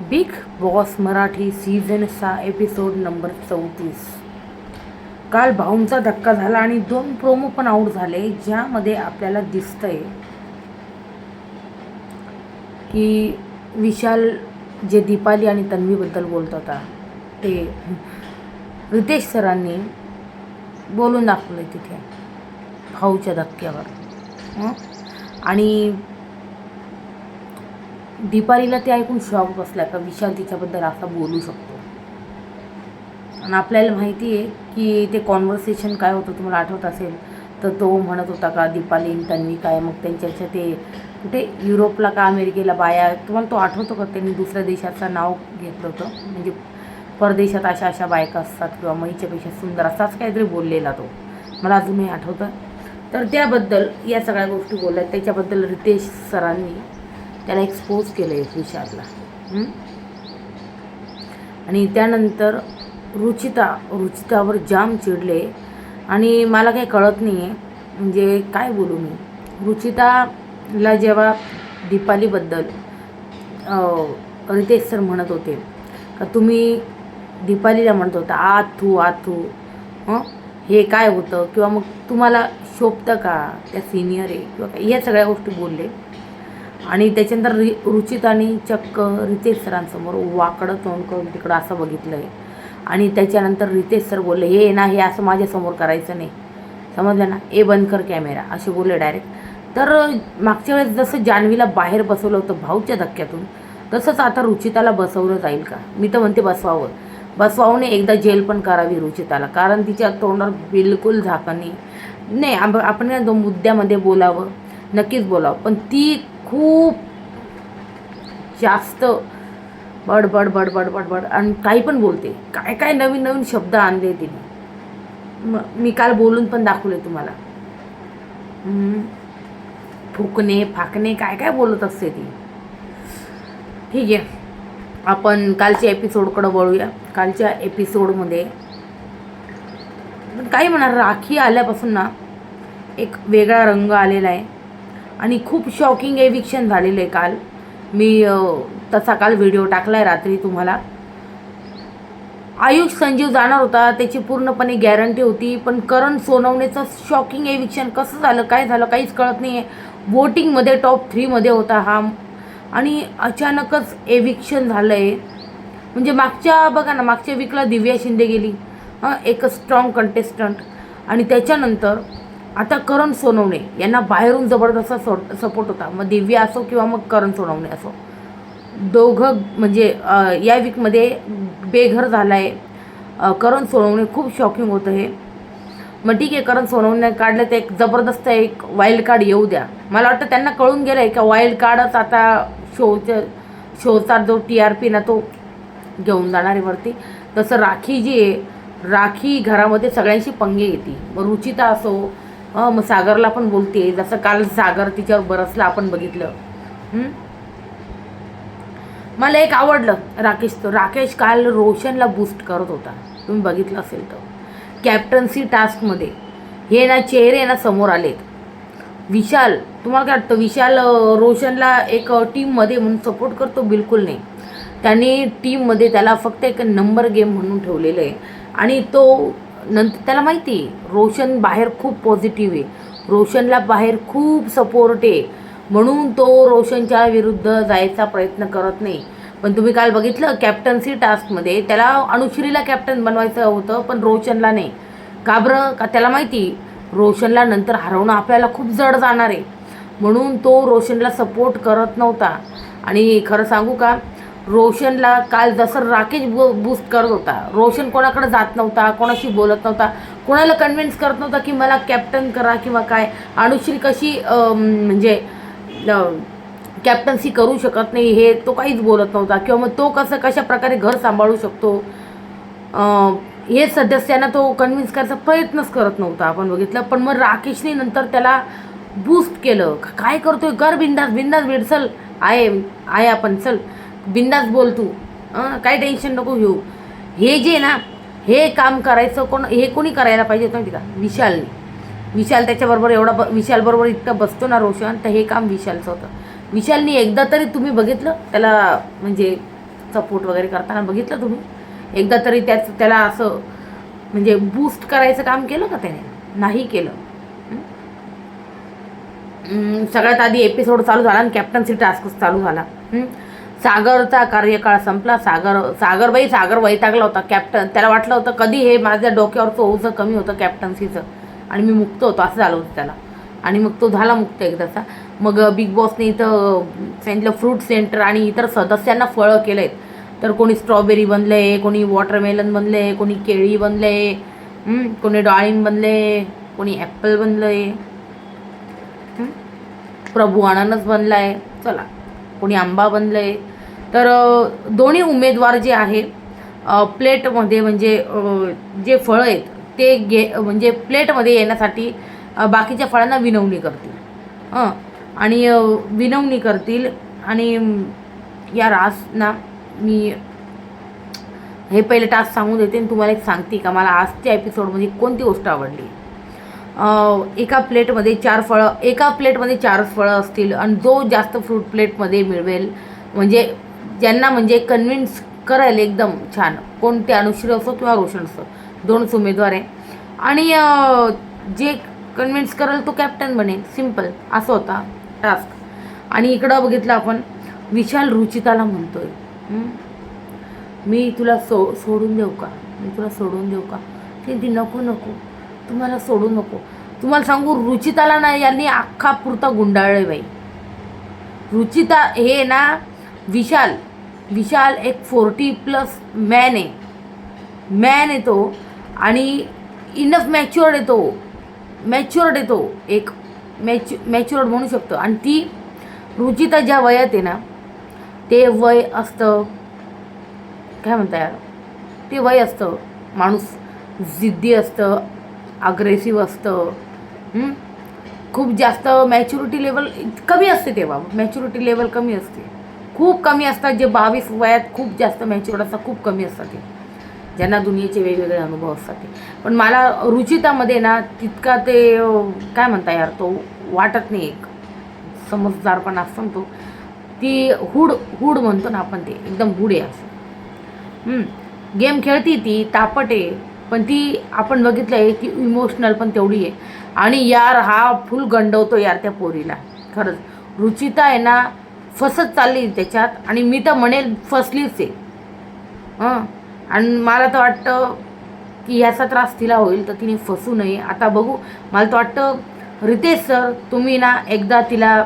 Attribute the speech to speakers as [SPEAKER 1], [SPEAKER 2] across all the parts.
[SPEAKER 1] Big boss Marathi season 6 episode number 34. काल भाऊंचा धक्का झाला आणि 2 प्रोमो पण आऊट झाले, ज्यामध्ये आपल्याला दिसतंय की विशाल जे दीपाली आणि तन्वीबद्दल बोलत होता ते रितेश सरांनी बोलून दाखवलं तिथे भाऊच्या धक्क्यावर. आणि दीपालीला ते ऐकून शॉक बसला का विशाल तिच्याबद्दल असा बोलू शकतो. आणि आपल्याला माहिती आहे की ते कॉन्व्हर्सेशन काय होतं, तुम्हाला आठवत असेल तर तो म्हणत होता का दीपाली तन्वी काय, मग त्यांच्या ते कुठे युरोपला का अमेरिकेला बाया, तुम्हाला तो आठवतो का त्यांनी दुसऱ्या देशाचं नाव घेतलं होतं, म्हणजे परदेशात अशा अशा बायका असतात किंवा मैच्यापेक्षा सुंदर असाच काहीतरी बोललेला तो, मला अजूनही आठवतं. तर त्याबद्दल या सगळ्या गोष्टी बोलल्या, त्याच्याबद्दल रितेश सरांनी त्याला एक्सपोज केलं आहे विशालला. आणि त्यानंतर रुचितावर जाम चिडले आणि मला काही कळत नाही आहे, म्हणजे काय बोलू मी. रुचिताला जेव्हा दीपालीबद्दल रितेश सर म्हणत होते का तुम्ही दीपालीला म्हणत होता आथू हे काय होतं, किंवा मग तुम्हाला शोभतं का, त्या सिनियर आहे किंवा या सगळ्या गोष्टी बोलले. आणि त्याच्यानंतर रुचिताने चक्क रितेश सरांसमोर वाकडं तोंड करून तिकडं असं बघितलं आहे. आणि त्याच्यानंतर रितेश सर बोलले हे ना, हे असं माझ्यासमोर करायचं नाही, समजलं ना, ए बंद कर कॅमेरा, असे बोलले डायरेक्ट. तर मागच्या वेळेस जसं जान्हवीला बाहेर बसवलं होतं भाऊच्या धक्क्यातून, तसंच आता रुचिताला बसवलं जाईल का. मी तर म्हणते बसवावं नाही, एकदा जेल पण करावी रुचिताला, कारण तिच्या तोंडावर बिलकुल झाकण नाही. आपण या 2 मुद्द्यामध्ये बोलावं, नक्कीच बोलावं, पण ती खूप जास्त बडबड आणि काही पण बोलते, काय नवीन शब्द आणले तिने. मी काल बोलून पण दाखवले तुम्हाला. फुकणे फाकणे काय बोलत असते ती. ठीक आहे, आपण कालच्या एपिसोडकडं वळूया. कालच्या एपिसोडमध्ये काही म्हणा, राखी आल्यापासून ना एक वेगळा रंग आलेला आहे आणि खूप शॉकिंग एविक्शन झालेलं आहे काल. मी तसा काल व्हिडिओ टाकला आहे रात्री तुम्हाला. आयुष संजीव जाणार होता, त्याची पूर्णपणे गॅरंटी होती, पण करण सोनवणेचं शॉकिंग एविक्शन कसं झालं, काय झालं, काहीच कळत नाही आहे. वोटिंगमध्ये टॉप 3मध्ये होता हा आणि अचानकच एविक्शन झालं आहे. म्हणजे बघा ना, मागच्या वीकला दिव्या शिंदे गेली, एक स्ट्रॉंग कंटेस्टंट, आणि त्याच्यानंतर आता करण सोनवणे यांना बाहेरून जबरदस्त सपोर्ट होता. मग दिव्या असो किंवा मग करण सोनवणे असो, दोघं म्हणजे या वीकमध्ये बेघर झाला आहे करण सोनवणे. खूप शॉकिंग होतं हे. मग ठीक आहे, करण सोनवणे काढलं तर एक जबरदस्त एक वाईल्ड कार्ड येऊ द्या. मला वाटतं त्यांना कळून गेलं आहे का वाईल्ड कार्डच आता शोचा जो TRP ना तो घेऊन जाणार आहे वरती. तसं राखी जी आहे, राखी घरामध्ये सगळ्यांशी पंगे येते. मग रुचिता असो, मग सागरला पण बोलते, जसं काल सागर तिच्यावर बरसला आपण बघितलं. मला एक आवडलं राकेश काल रोशनला बूस्ट करत होता, तुम्ही बघितलं असेल तर. कॅप्टन्सी टास्कमध्ये हे ना चेहरे ना समोर आलेत. विशाल, तुम्हाला काय वाटतं, विशाल रोशनला एक टीममध्ये म्हणून सपोर्ट करतो? बिलकुल नाही. त्यांनी टीममध्ये त्याला फक्त एक नंबर गेम म्हणून ठेवलेलं आहे. आणि तो नंतर त्याला माहिती आहे रोशन बाहेर खूप पॉझिटिव्ह आहे, रोशनला बाहेर खूप सपोर्ट आहे, म्हणून तो रोशनच्या विरुद्ध जायचा प्रयत्न करत नाही. पण तुम्ही काल बघितलं कॅप्टन्सी टास्कमध्ये त्याला अनुश्रीला कॅप्टन बनवायचं होतं, पण रोशनला नाही. का बरं? का त्याला माहिती रोशनला नंतर हरवणं आपल्याला खूप जड जाणार आहे, म्हणून तो रोशनला सपोर्ट करत नव्हता. आणि खरं सांगू का, रोशनला काल जसं राकेश बूस्ट करत होता, रोशन कोणाकडे जात नव्हता, कोणाशी बोलत नव्हता, कोणाला कन्व्हिन्स करत नव्हता की मला कॅप्टन करा किंवा काय. अनुश्री कशी म्हणजे कॅप्टन्सी करू शकत नाही हे तो काहीच बोलत नव्हता, किंवा मग तो कशा प्रकारे घर सांभाळू शकतो हे सदस्यांना तो कन्व्हिन्स करायचा प्रयत्नच करत नव्हता, आपण बघितलं. पण मग राकेशने नंतर त्याला बूस्ट केलं. काय करतोय, कर बिंदास भेट, चल आहे आपण, चल बिंदास बोल तू, काही टेन्शन नको घेऊ. हे जे ना हे काम करायचं कोणी करायला पाहिजे होतं माहिती का, विशालने. विशाल त्याच्याबरोबर विशालबरोबर इतका बसतो ना रोशन, तर हे काम विशालचं होतं. विशालने एकदा तरी तुम्ही बघितलं त्याला म्हणजे सपोर्ट वगैरे करताना बघितलं तुम्ही? एकदा तरी त्याला असं म्हणजे बूस्ट करायचं काम केलं का त्याने? नाही केलं. सगळ्यात आधी एपिसोड चालू झाला आणि कॅप्टन्सी टास्क चालू झाला. सागरचा कार्यकाळ संपला. सागर वैतागला होता. त्याला वाटलं होतं कधी हे माझ्या डोक्यावरचं ओझं कमी होतं कॅप्टन्सीचं आणि मी मुक्त होतो, असं झालं होतं त्याला. आणि मग तो झाला मुक्त एकदाचा. मग बिग बॉसने इथं सांगितलं फ्रूट सेंटर आणि इतर सदस्यांना फळं केलं आहेत. तर कोणी स्ट्रॉबेरी बनले, कोणी वॉटरमेलन बनले, कोणी केळी बनले, कोणी डाळिंब बनले, कोणी ॲपल बनले, प्रभू अननस बनला आहे, चला कोणी आंबा बनलं आहे. तर दोन्ही उमेदवार जे आहे प्लेटमध्ये म्हणजे जे फळं आहेत ते म्हणजे प्लेटमध्ये येण्यासाठी बाकीच्या फळांना विनवणी करतील आणि विनवणी करतील. आणि या रासना मी हे पहिले टास्क सांगून देते आणि तुम्हाला एक सांगते का मला आजच्या एपिसोडमध्ये कोणती गोष्ट आवडली. एका प्लेटमध्ये 4 फळं असतील आणि जो जास्त फ्रूट प्लेटमध्ये मिळवेल म्हणजे ज्यांना म्हणजे कन्व्हिन्स करायला एकदम छान, कोणते अनुश्री असो किंवा रोशन असो, 2च उमेदवार आहे आणि जे कन्व्हिन्स करेल तो कॅप्टन बनेल. सिम्पल असं होता टास्क. आणि इकडं बघितलं आपण विशाल रुचिताला म्हणतोय मी तुला सोडून देऊ का, मी तुला सोडून देऊ का. ती नको नको, तुम्हाला सोडू नको. तुम्हाला सांगू रुचिताला ना यांनी अख्खा पुरता गुंडाळले बाई. रुचिता हे ना विशाल एक 40+ मॅन आहे तो आणि इनफ मॅच्युअर्ड आहे तो एक मॅच्युअर्ड म्हणू शकतो. आणि ती रुचिता ज्या वयात आहे ना ते वय असतं काय म्हणता यार, ते वय असतं माणूस जिद्दी असतं, अग्रेसिव्ह असतं, खूप जास्त मॅच्युरिटी लेवल कमी असते. तेव्हा मॅच्युरिटी लेवल कमी असते, खूप कमी असतात. जे 22 वयात खूप जास्त मॅच्युअर्ड असतात खूप कमी असतात ते, ज्यांना दुनियेचे वेगवेगळे अनुभव असतात ते. पण मला रुचितामध्ये ना तितका ते काय म्हणता यार तो वाटत नाही. एक समजदारपणा असतो तो, ती हुड म्हणतो ना आपण, ते एकदम हुड आहे असं. गेम खेळती ती तापट आहे पण ती आपण बघितलं आहे की इमोशनल पण तेवढी आहे. आणि यार हा फुल गंडवतो यार त्या पोरीला. खरंच रुचिता आहे ना फसत चालली त्याच्यात आणि मी तर म्हणेल फसलीच आहे. आणि मला तर वाटतं की ह्याचा त्रास तिला होईल तर तिने फसू नये. आता बघू, मला तर वाटतं रितेश सर तुम्ही ना एकदा तिला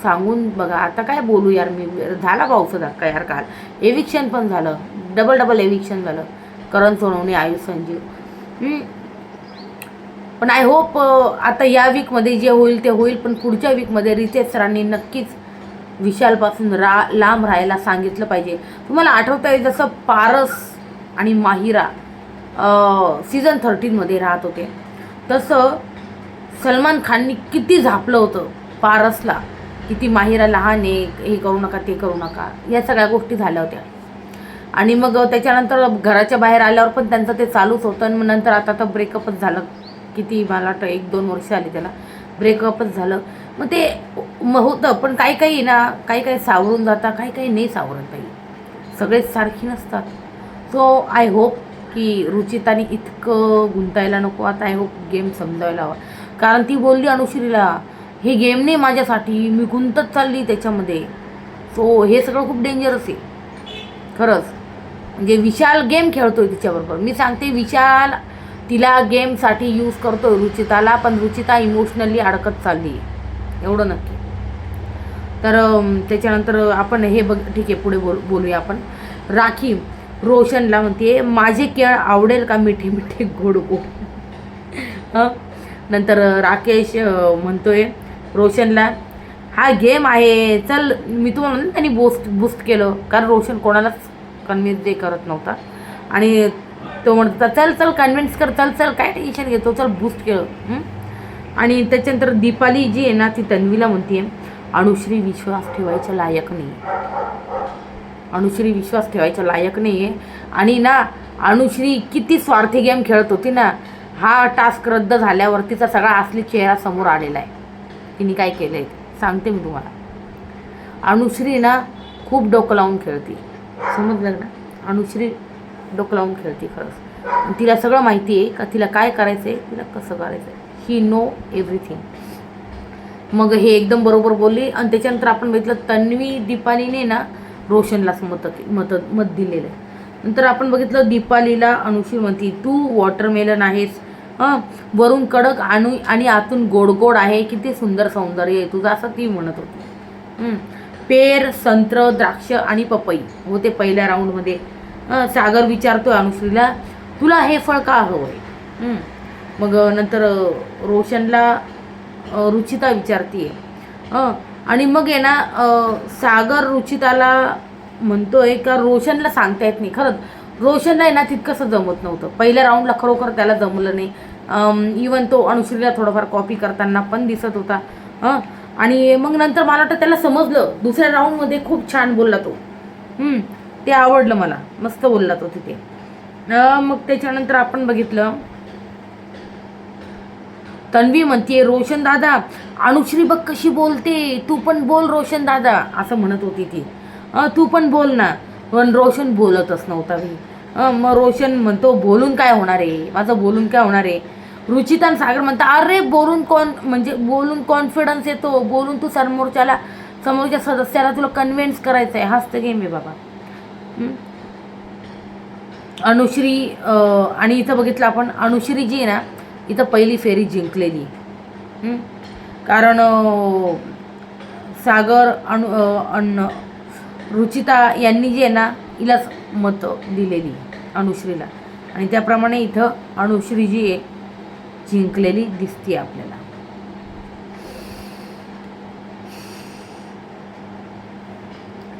[SPEAKER 1] सांगून बघा. आता काय बोलू यार मी, झाला पाऊस धक्का यार. काल एविक्शन पण झालं, डबल एविक्शन झालं, करण सोनवणे, आयुष संजीव. पण आय होप आता या वीकमध्ये जे होईल ते होईल. पण पुढच्या वीकमध्ये रितेश सरांनी नक्कीच विशालपासून लांब राहायला सांगितलं पाहिजे. तुम्हाला आठवतं आहे जसं पारस आणि माहिरा सीझन 13मध्ये राहत होते तसं सलमान खाननी किती झापलं होतं पारसला, किती माहिरा लहान आहे, हे करू नका ते करू नका, या सगळ्या गोष्टी झाल्या होत्या. आणि मग त्याच्यानंतर घराच्या बाहेर आल्यावर पण त्यांचं ते चालूच होतं. आणि मग नंतर आता तर ब्रेकअपच झालं. किती मला वाटतं 1-2 वर्ष आली त्याला, ब्रेकअपच झालं. मग ते होतं. पण काही काही सावरून जातात, काही नाही सावरत काही, सगळेच सारखी नसतात. सो आय होप की रुचिताने इतकं गुंतायला नको. आता आय होप गेम समजायला हवा. कारण ती बोलली अनुश्रीला हे गेम नाही माझ्यासाठी, मी गुंतत चालली त्याच्यामध्ये. सो हे सगळं खूप डेंजरस आहे खरंच. म्हणजे विशाल गेम खेळतोय तिच्याबरोबर. मी सांगते विशाल तिला गेमसाठी यूज करतोय रुचिताला, पण रुचिता इमोशनली अडकत चालली आहे, एवढं नक्की. तर त्याच्यानंतर आपण हे ठीक आहे पुढे बोलूया आपण. राखी रोशनला म्हणते माझे केळ आवडेल का मिठे मिठे गोड गोड. नंतर राकेश म्हणतोय रोशनला हा गेम आहे चल. मी तुम्हाला म्हणते त्यांनी बूस्ट केलं कारण रोशन कोणालाच कन्व्हिन्स जे करत नव्हता. आणि तो म्हणतो चल कन्व्हिन्स कर, चल काय टेन्शन घेतो, चल बूस्ट केलं. आणि त्याच्यानंतर दीपाली जी आहे ना ती तन्वीला म्हणते अनुश्री विश्वास ठेवायच्या लायक नाही, अनुश्री विश्वास ठेवायच्या लायक नाही आहे. आणि ना अनुश्री किती स्वार्थी गेम खेळत होती ना, हा टास्क रद्द झाल्यावर तिचा सगळा असली चेहरा समोर आलेला आहे. तिने काय केलं आहे सांगते मी तुम्हाला. अनुश्री ना खूप डोकं लावून खेळते. समजलं ना. अनुश्री डोकं लावून खेळते खरंच. आणि तिला सगळं माहिती आहे का तिला काय करायचं आहे, तिला कसं करायचं आहे. ही नो एव्हरीथिंग. मग हे एकदम बरोबर बोलली. आणि त्याच्यानंतर आपण बघितलं तन्वी दीपालीने ना रोशनलाच मत दिलेलं आहे. नंतर आपण बघितलं दीपालीला अनुश्री म्हणती तू वॉटरमेलन आहेस, वरून कडक आणि आतून गोड गोड आहे, किती सुंदर सौंदर्य आहे तुझं, असं ती म्हणत होती. पेर, संत्र, द्राक्ष आणि पपई होते पहिल्या राऊंडमध्ये. सागर विचारतोय अनुश्रीला तुला हे फळ का हवं आहे. मग नंतर रोशनला रुचिता विचारतीये. आणि मग आहे ना सागर रुचिताला म्हणतोय का रोशनला सांगता येत नाही. खरंच रोशनला आहे ना तितकंसं जमत नव्हतं पहिल्या राऊंडला, खरोखर त्याला जमलं नाही. इवन तो अनुश्रीला थोडंफार कॉपी करताना पण दिसत होता. आणि मग नंतर मला वाटतं त्याला समजलं दुसऱ्या राऊंडमध्ये. खूप छान बोलला तो. ते आवडलं मला, मस्त बोलला तो तिथे. मग त्याच्यानंतर आपण बघितलं तन्वी म्हणते रोशन दादा अनुश्री बघ कशी बोलते, तू पण बोल रोशन दादा, असं म्हणत होती ती. तू पण बोल ना. पण रोशन बोलतच नव्हता मी. मग रोशन म्हणतो बोलून काय होणार आहे, माझं बोलून काय होणार आहे. रुचिता आणि सागर म्हणता अरे बोलून कॉन्फिडन्स येतो, बोलून तू समोरच्या सदस्याला तुला कन्व्हिन्स करायचं आहे. हाच तर गेम आहे बाबा. अनुश्री आणि इथं बघितलं आपण अनुश्री जी आहे ना इथं पहिली फेरी जिंकलेली. कारण सागर रुचिता यांनी जी आहे ना हिलाच मतं दिलेली अनुश्रीला. आणि त्याप्रमाणे इथं अनुश्री जी आहे जिंकलेली दिसते आपल्याला.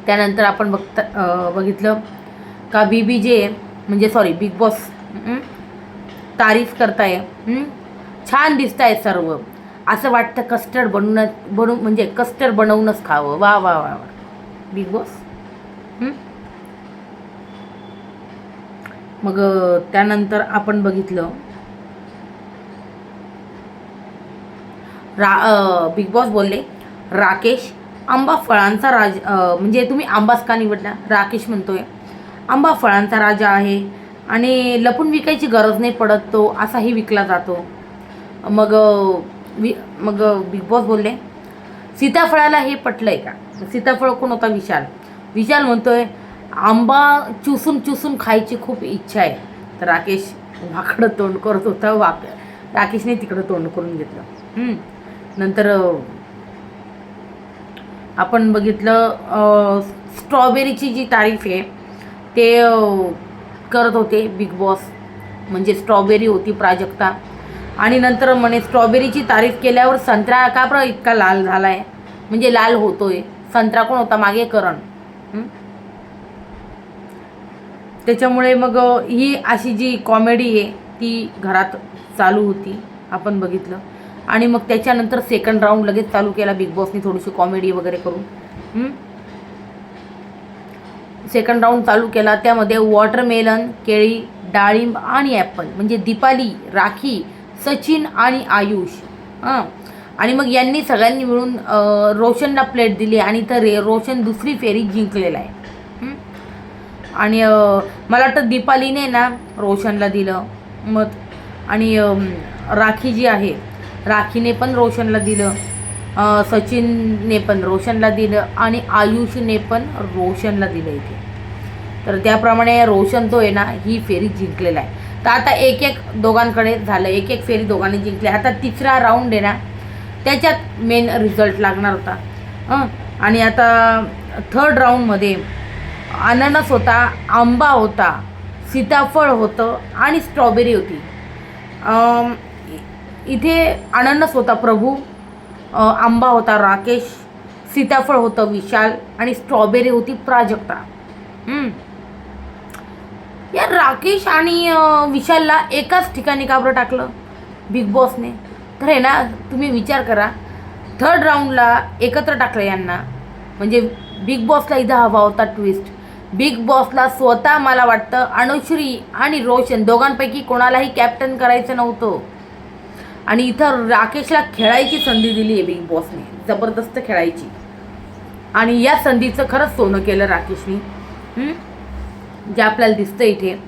[SPEAKER 1] त्यानंतर आपण बघितलं का बीबी जे म्हणजे बिग बॉस तारीफ करताय. छान दिसताय सर्व, असं वाटतं कस्टर्ड कस्टर्ड बनवूनच खावं. वा वा वा वा बिग बॉस. मग त्यानंतर आपण बघितलं बिग बॉस बोलले राकेश आंबा फळांचा म्हणजे तुम्ही आंबाच का निवडला. राकेश म्हणतोय आंबा फळांचा राजा आहे आणि लपून विकायची गरज नाही पडत, तो असाही विकला जातो. मग बिग बॉस बोलले सीताफळाला हे पटलंय का. सीताफळ कोण होता. विशाल म्हणतोय आंबा चुसून खायची खूप इच्छा आहे. तर राकेश वाकडं तोंड करत होता. राकेशने तिकडं तोंड करून घेतलं. नंतर आपण बघितलं स्ट्रॉबेरीची जी तारीफ आहे ते करत होते बिग बॉस. म्हणजे स्ट्रॉबेरी होती प्राजक्ता. आणि नंतर म्हणे स्ट्रॉबेरीची तारीफ केल्यावर संत्रा का बरं इतका लाल झाला आहे, म्हणजे लाल होतोय. संत्रा कोण होता मागे करण. त्याच्यामुळे मग ही अशी जी कॉमेडी आहे ती घरात चालू होती आपण बघितलं. आणि मग त्याच्यानंतर सेकंड राऊंड लगेच चालू केला बिग बॉसनी थोडीशी कॉमेडी वगैरे करून. सेकंड राऊंड चालू केला. त्यामध्ये वॉटरमेलन, केळी, डाळिंब आणि ॲपल म्हणजे दीपाली, राखी, सचिन आणि आयुष. आणि मग यांनी सगळ्यांनी मिळून रोशनला प्लेट दिली आणि तर रोशन दुसरी फेरी जिंकलेला आहे. आणि मला वाटतं दीपालीने ना रोशनला दिलं मत. आणि राखी जी आहे राखीने पण रोशनला दिलं, सचिनने पण रोशनला दिलं आणि आयुषने पण रोशनला दिलं इथे. तर त्याप्रमाणे रोशन तो आहे ना ही फेरी जिंकलेला आहे. तर आता एक दोघांकडे झालं, एक फेरी दोघांनी जिंकले. आता तिसरा राऊंड आहे ना त्याच्यात मेन रिझल्ट लागणार होता. आणि आता थर्ड राऊंडमध्ये अननस होता, आंबा होता, सीताफळ होतं आणि स्ट्रॉबेरी होती. इथे अननस होता प्रभू, आंबा होता राकेश, सीताफळ होतं विशाल आणि स्ट्रॉबेरी होती प्राजक्ता. या राकेश आणि विशालला एकाच ठिकाणी का बरं टाकलं बिग बॉसने. तर आहे ना तुम्ही विचार करा, थर्ड राऊंडला एकत्र टाकलं यांना. म्हणजे बिग बॉसला इथं हवा होता ट्विस्ट. बिग बॉसला स्वतः मला वाटतं अनुश्री आणि रोशन दोघांपैकी कोणालाही कॅप्टन करायचं नव्हतं. आणि इथं राकेशला खेळायची संधी दिली आहे बिग बॉसने, जबरदस्त खेळायची. आणि या संधीचं खरंच सोनं केलं राकेशनी. जे आपल्याला दिसतं इथे.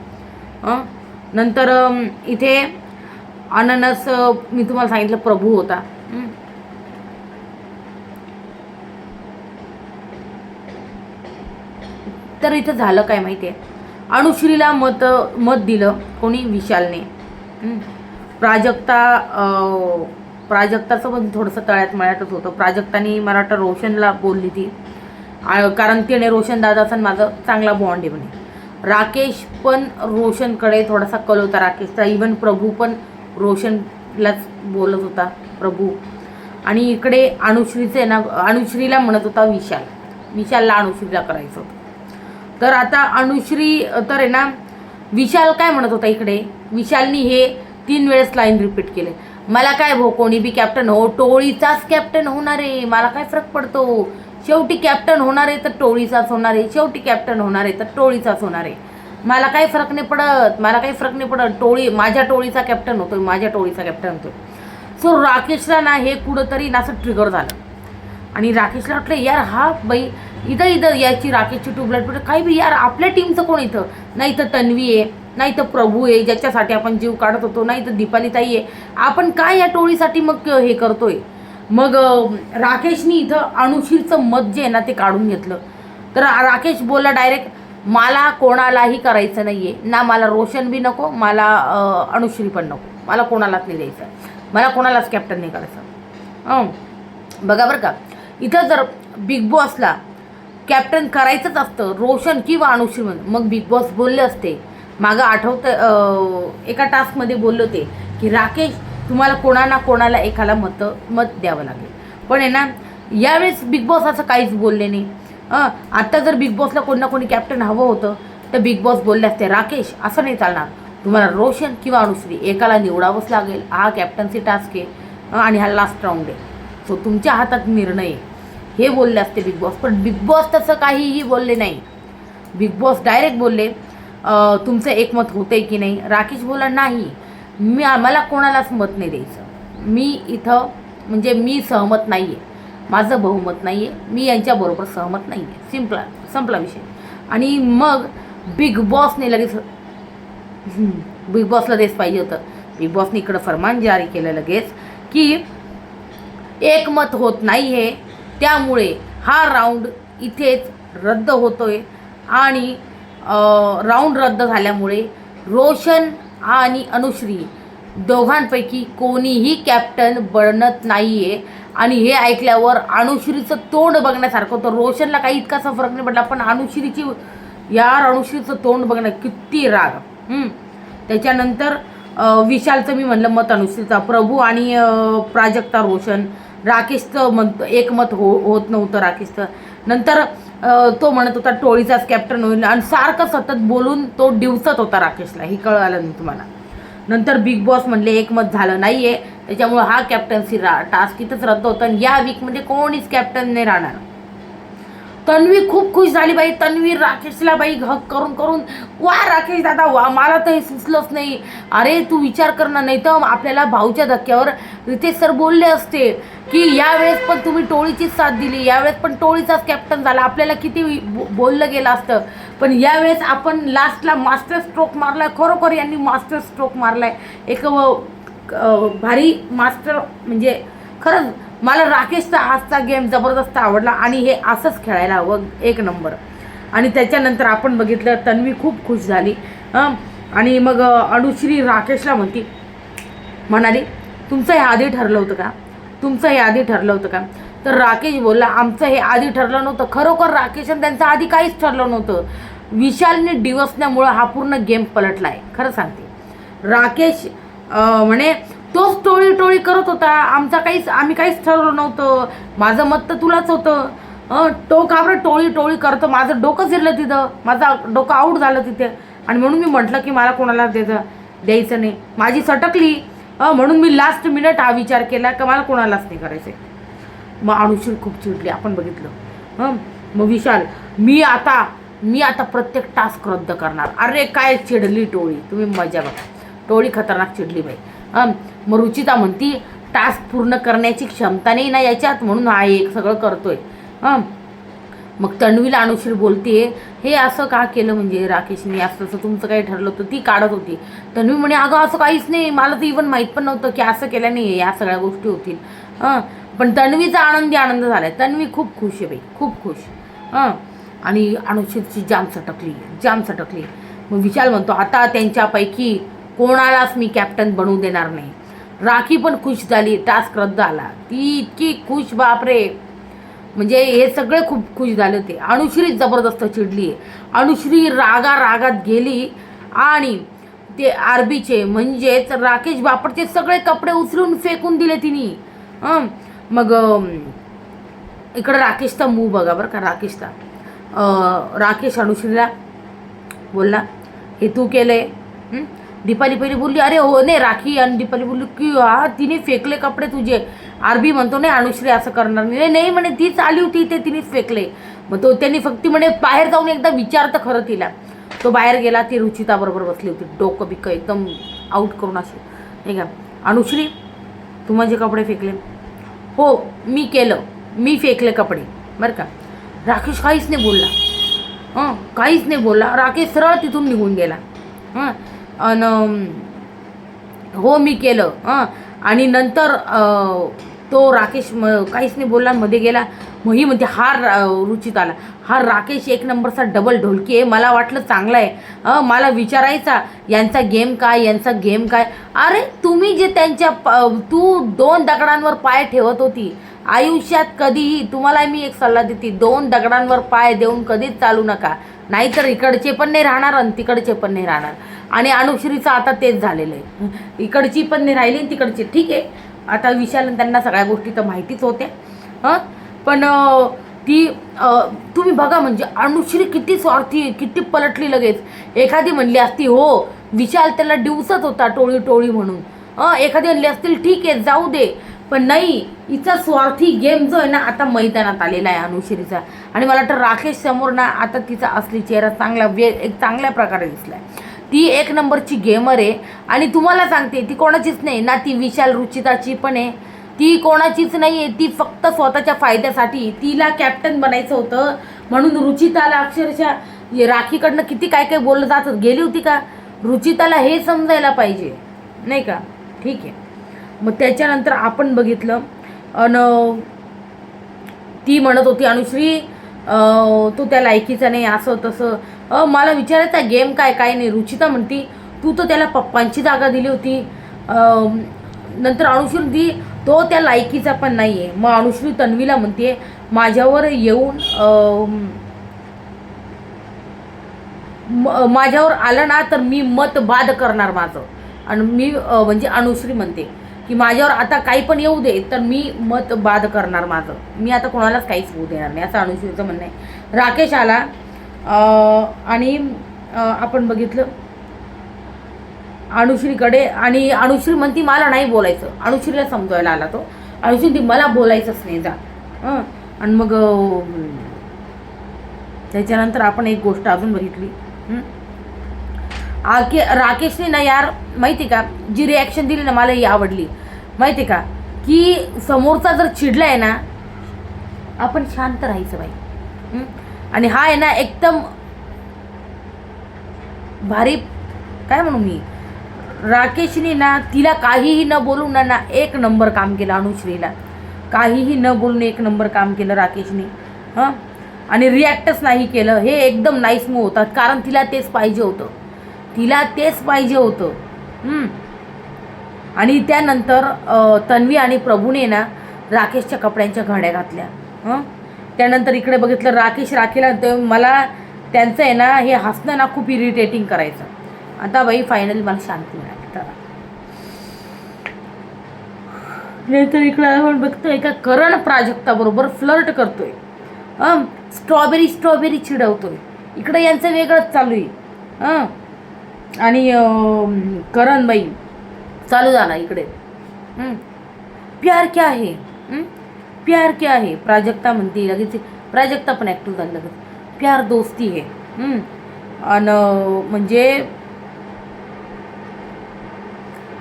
[SPEAKER 1] नंतर इथे अननस मी तुम्हाला सांगितलं प्रभू होता. तर इथं झालं काय माहिती आहे, अनुश्रीला मत दिलं कोणी, विशालने. प्राजक्ताचं पण थोडंसं तळ्यात मळ्यातच होतं. प्राजक्ताने मला वाटतं रोशनला बोलली ती, कारण तिने रोशन दादाचा माझं चांगला बॉन्ड आहे म्हणे. राकेश पण रोशनकडे थोडासा कल होता राकेशचा. इवन प्रभू पण रोशनलाच बोलत होता, प्रभू. आणि इकडे अनुश्रीचे ना, अनुश्रीला म्हणत होता विशालला अनुश्रीला करायचं होतं. तर आता अनुश्री तर आहे ना, विशाल काय म्हणत होता इकडे, विशालनी हे 3 वेळेस लाईन रिपीट केले. मला काय भाऊ, कोणी बी कॅप्टन हो, टोळीचाच कॅप्टन होणार आहे, मला काय फरक पडतो. शेवटी कॅप्टन होणार आहे तर टोळीचाच होणार आहे, शेवटी कॅप्टन होणार आहे तर टोळीचाच होणार आहे. मला काही फरक नाही पडत, माझ्या टोळीचा कॅप्टन होतोय, माझ्या टोळीचा कॅप्टन होतोय. सो राकेशला ना हे कुठंतरी ना असं ट्रिगर झालं. आणि राकेशला वाटलं यार हा बाई इथं याची राकेशची ट्यूबलाईट पडते काही बी, यार आपल्या टीमचं कोण इथं, नाही तर तन्वी आहे, नाही तर प्रभू आहे ज्याच्यासाठी आपण जीव काढत होतो, नाही तर दीपाली ताई आहे, आपण काय या टोळीसाठी मग हे करतोय. मग राकेशनी इथं अनुश्रीचं मत जे आहे ना ते काढून घेतलं. तर राकेश बोलला डायरेक्ट, मला कोणालाही करायचं नाही आहे ना, मला रोशन बी नको, मला अनुश्री पण नको, मला कोणालाच नाही द्यायचं, मला कोणालाच कॅप्टन नाही करायचं. बघा बरं का, इथं जर बिग बॉसला कॅप्टन करायचंच असतं रोशन किंवा अनुश्री म्हणून, मग बिग बॉस बोलले असते. मागं आठवतं एका टास्कमध्ये बोलले होते की राकेश तुम्हाला कोणाला एकाला मत द्यावं लागेल. पण आहे ना यावेळेस बिग बॉस असं काहीच बोलले नाही. आत्ता जर बिग बॉसला कोणी ना कोणी कॅप्टन हवं होतं तर बिग बॉस बोलले असते, राकेश असं नाही चालणार, तुम्हाला रोशन किंवा अनुश्री एकाला निवडावंच लागेल, हा कॅप्टन्सी टास्क आहे आणि हा लास्ट राऊंड आहे, सो तुमच्या हातात निर्णय आहे, हे बोलले असते बिग बॉस. पण बिग बॉस तसं काहीही बोलले नाही. बिग बॉस डायरेक्ट बोलले तुमचं एकमत होतंय की नाही. राकेश बोला नाही, मला कोणालाच मत नाही द्यायचं, मी इथं म्हणजे मी सहमत नाही आहे, माझं बहुमत नाही आहे, मी यांच्याबरोबर सहमत नाही आहे, संपला विषय. आणि मग बिग बॉसने लगेच बिग बॉसला देश पाहिजे होतं. बिग बॉसने इकडं फरमान जारी केलं लगेच की एकमत होत नाही आहे, त्यामुळे हा राऊंड इथेच रद्द होतोय. आणि राऊंड रद्द झाल्यामुळे रोशन आणि अनुश्री दोघांपैकी कोणीही कॅप्टन बनत नाही आहे. आणि हे ऐकल्यावर अनुश्रीचं तोंड बघण्यासारखं होतं. रोशनला काही इतकासा फरक नाही पडला, पण अनुश्रीचं तोंड बघणं किती राग. त्याच्यानंतर विशालचं मी म्हणलं मत अनुश्रीचा, प्रभू आणि प्राजक्ता रोशन, राकेशचं एकमत होत नव्हतं राकेशचं. नंतर तो म्हणत होता टोळीचाच कॅप्टन होईल आणि सारखं सतत बोलून तो डिवचत होता राकेशला, हे कळलं नाही तुम्हाला. नंतर बिग बॉस म्हणले एकमत झालं नाही आहे, त्याच्यामुळं हा कॅप्टन्सी टास्क इथंच रद्द होतं आणि या वीकमध्ये कोणीच कॅप्टन नाही राहणार. तन्वी खूप खुश झाली बाई. तन्वी राकेशला बाई हक करून करून, वा राकेश दादा वा, मला तर हे सुचलंच नाही, अरे तू विचार कर ना, नाही तर आपल्याला भाऊच्या धक्क्यावर रितेश सर बोलले असते की यावेळेस पण तुम्ही टोळीचीच साथ दिली, यावेळेस पण टोळीचाच कॅप्टन झाला, आपल्याला किती बोललं गेलं असतं. पण यावेळेस आपण लास्टला मास्टर स्ट्रोक मारलाय, खरोखर यांनी मास्टर स्ट्रोक मारलाय, एक भारी मास्टर. म्हणजे खरंच मला राकेशचा आजचा गेम जबरदस्त आवडला आणि हे असंच खेळायला हवं, एक नंबर. आणि त्याच्यानंतर आपण बघितलं तन्वी खूप खुश झाली. आणि मग अनुश्री राकेशला म्हणाली तुमचं हे आधी ठरलं होतं का? तर राकेश बोलला आमचं हे आधी ठरलं नव्हतं. खरोखर राकेश आणि त्यांचं आधी काहीच ठरलं नव्हतं. विशालने डिवसल्यामुळं हा पूर्ण गेम पलटला आहे, खरं सांगते. राकेश म्हणे तोच टोळी करत होता, आम्ही काहीच ठरवलं नव्हतं, माझं मत तर तुलाच होतं, तो का बरं टोळी करतं, माझं डोकं फिरलं तिथं, माझं डोकं आऊट झालं तिथे, आणि म्हणून मी म्हटलं की मला कोणाला द्यायचं नाही, माझी सटकली, म्हणून मी लास्ट मिनिट हा विचार केला की मला कोणालाच नाही करायचं. मग अनुश्री खूप चिडली, आपण बघितलं. मग विशाल मी आता प्रत्येक टास्क रद्द करणार. अरे काय चिडली टोळी, तुम्ही मजा बघा, टोळी खतरनाक चिडली बाई. मग रुचिता म्हणती टास्क पूर्ण करण्याची क्षमता नाही ना याच्यात, म्हणून हा एक सगळं करतोय. मग तन्वीला अनुश्री बोलते, हे असं का केलं म्हणजे राकेशने, असं तसं तुमचं काही ठरलं होतं. ती काढत होती. तन्वी म्हणे, अगं असं काहीच नाही, मला तर इव्हन माहीत पण नव्हतं की असं केल्याने या सगळ्या गोष्टी होतील. पण तन्वीचा आनंद झाला आहे. तन्वी खूप खुश आहे बाई, खूप खुश. आणि अनुश्रीची जाम सटकली. मग विशाल म्हणतो, आता त्यांच्यापैकी कोणालाच मी कॅप्टन बनवू देणार नाही. राखी पण खुश झाली, टास्क रद्द आला. ती इतकी खुश, बापरे. म्हणजे हे सगळे खूप खुश झाले होते. अनुश्री जबरदस्त चिडली. अनुश्री रागात गेली आणि ते आरबीचे म्हणजेच राकेश बापटचे सगळे कपडे उचलून फेकून दिले तिने. मग इकडं राकेशचा मूव बघा बरं का. राकेश अनुश्रीला बोलला, हे तू केलंय. दीपाली पहिली बोलली, अरे हो नाही. राखी आणि दीपाली बोलली की तिने फेकले कपडे तुझे. आरबी म्हणतो, नाही अनुश्री असं करणार नाही म्हणे, तीच आली होती ते तिनेच फेकले. मग त्यांनी फक्त म्हणे बाहेर जाऊन एकदा विचारतं खरं तिला. तो बाहेर गेला. ती रुचिता बरोबर बसली होती, डोकं बिकं एकदम आउट करून असे, नाही का. अनुश्री, तू माझे कपडे फेकले? हो मी केलं, मी फेकले कपडे बरं का. राकेश काहीच नाही बोलला. काहीच नाही बोलला. राकेश सरळ तिथून निघून गेला. हो मी केलं. आणि नंतर तो राकेश काहीच नाही बोलला, मध्ये गेला. मग ही म्हणते, रुचिताला, हा राकेश एक नंबरचा डबल ढोलकी आहे. मला वाटलं चांगला आहे. मला विचारायचा यांचा गेम काय. अरे तुम्ही जे तू 2 दगडांवर पाय ठेवत होती आयुष्यात, कधीही तुम्हाला मी एक सल्ला देते, 2 दगडांवर पाय देऊन कधीच चालू नका. नाहीतर इकडचे पण नाही राहणार आणि तिकडचे पण नाही राहणार. आणि अनुश्रीचं आता तेच झालेलं आहे. इकडची पण नाही राहिली आणि तिकडची. ठीक आहे, आता विशाल त्यांना सगळ्या गोष्टी तर माहितीच होत्या. पण तुम्ही बघा म्हणजे अनुश्री किती स्वार्थी, किती पलटली लगेच. एखादी म्हणली असती, हो विशाल त्याला डिवसत होता टोळी म्हणून. एखादी म्हणली असतील, ठीक आहे जाऊ दे. पण नाही, हिचा स्वार्थी गेम जो आहे ना आता मैदानात आलेला आहे अनुश्रीचा. आणि मला वाटतं राकेश समोर ना आता तिचा असली चेहरा एक चांगल्या प्रकारे दिसलाय. ती एक नंबरची गेमर आहे. आणि तुम्हाला सांगते, ती कोणाचीच नाही ना, ती विशाल रुचिताची पण आहे. ती कोणाचीच नाही आहे. ती फक्त स्वतःच्या फायद्यासाठी, तिला कॅप्टन बनायचं होतं म्हणून रुचिताला अक्षरशः राखीकडनं किती काय बोललं जात गेली होती का. रुचिताला हे समजायला पाहिजे, नाही का. ठीक आहे. मग त्याच्यानंतर आपण बघितलं ती म्हणत होती, अनुश्री तू त्या लायकीचा नाही, असं तसं. मला विचारायचा गेम काय नाही. रुचिता म्हणती, तू तर त्याला पप्पांची जागा दिली होती. नंतर अनुश्री म्हणती, तो त्या लायकीचा पण नाही आहे. मग अनुश्री तन्वीला म्हणते, माझ्यावर आलं ना तर मी मत बाद करणार माझं. आणि मी म्हणजे अनुश्री म्हणते की माझ्यावर आता काही पण येऊ दे तर मी मत बाद करणार माझं. मी आता कोणालाच काहीच होऊ देणार नाही, असं अनुश्रीचं म्हणणं आहे. राकेश आला आणि आपण बघितलं अनुश्रीकडे. आणि अनुश्री म्हणती, मला नाही बोलायचं. अनुश्रीला समजवायला आला तो. अनुश्री ती, मला बोलायचंच नाही, जा. आणि मग त्याच्यानंतर आपण एक गोष्ट अजून बघितली. राकेशने ना यार माहिती का, जी रिॲक्शन दिली ना मला ही आवडली. माहिती का, की समोरचा जर चिडलाय ना, आपण शांत राहायचं बाई. आणि हा आहे ना एकदम भारी, काय म्हणू मी, राकेशने ना तिला काहीही न बोलून ना एक नंबर काम केलं. अनुश्रीला काहीही न बोलून एक नंबर काम केलं राकेशने. आणि रिॲक्टच नाही केलं. हे एकदम नाईस मूव होतात, कारण तिला तेच पाहिजे होतं. आणि त्यानंतर तन्वी आणि प्रभूने ना राकेशच्या कपड्यांच्या घड्या घातल्या. त्यानंतर इकडे बघितलं राखीला मला त्यांचं आहे ना हे हसणं ना खूप इरिटेटिंग करायचं. आता बाई फायनली मला शांती मिळाली. नाहीतर इकडे आपण बघतोय का करण प्राजक्ताबरोबर फ्लर्ट करतोय. स्ट्रॉबेरी चिडवतोय. इकडे यांचं वेगळंच चालू आहे. आणि करण बाई चालू झाला इकडे, प्यार क्या है. प्राजक्ता म्हणते लगेच. प्राजक्ता पण ॲक्टिव्ह झाली लगेच. प्यार दोस्ती है. आणि म्हणजे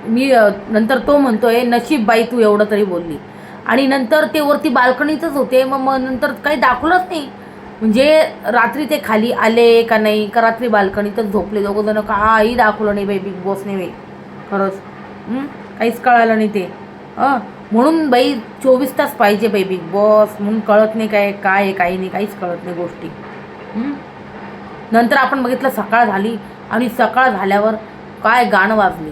[SPEAKER 1] मी नंतर तो म्हणतोय, नशीब बाई तू एवढं तरी बोलली. आणि नंतर ते वरती बाल्कनीतच होते. मग नंतर काही दाखवलंच नाही. म्हणजे रात्री ते खाली आले का नाही, का रात्री बाल्कनीतच झोपले दोघं जण, काही दाखवलं नाही बाई बिग बॉसने बाई. खरंच काहीच कळालं नाही ते. म्हणून बाई 24 तास पाहिजे बाई बिग बॉस, म्हणून कळत नाही काय काय आहे काही नाही, काहीच कळत नाही गोष्टी. नंतर आपण बघितलं सकाळ झाली आणि सकाळ झाल्यावर काय गाणं वाजले,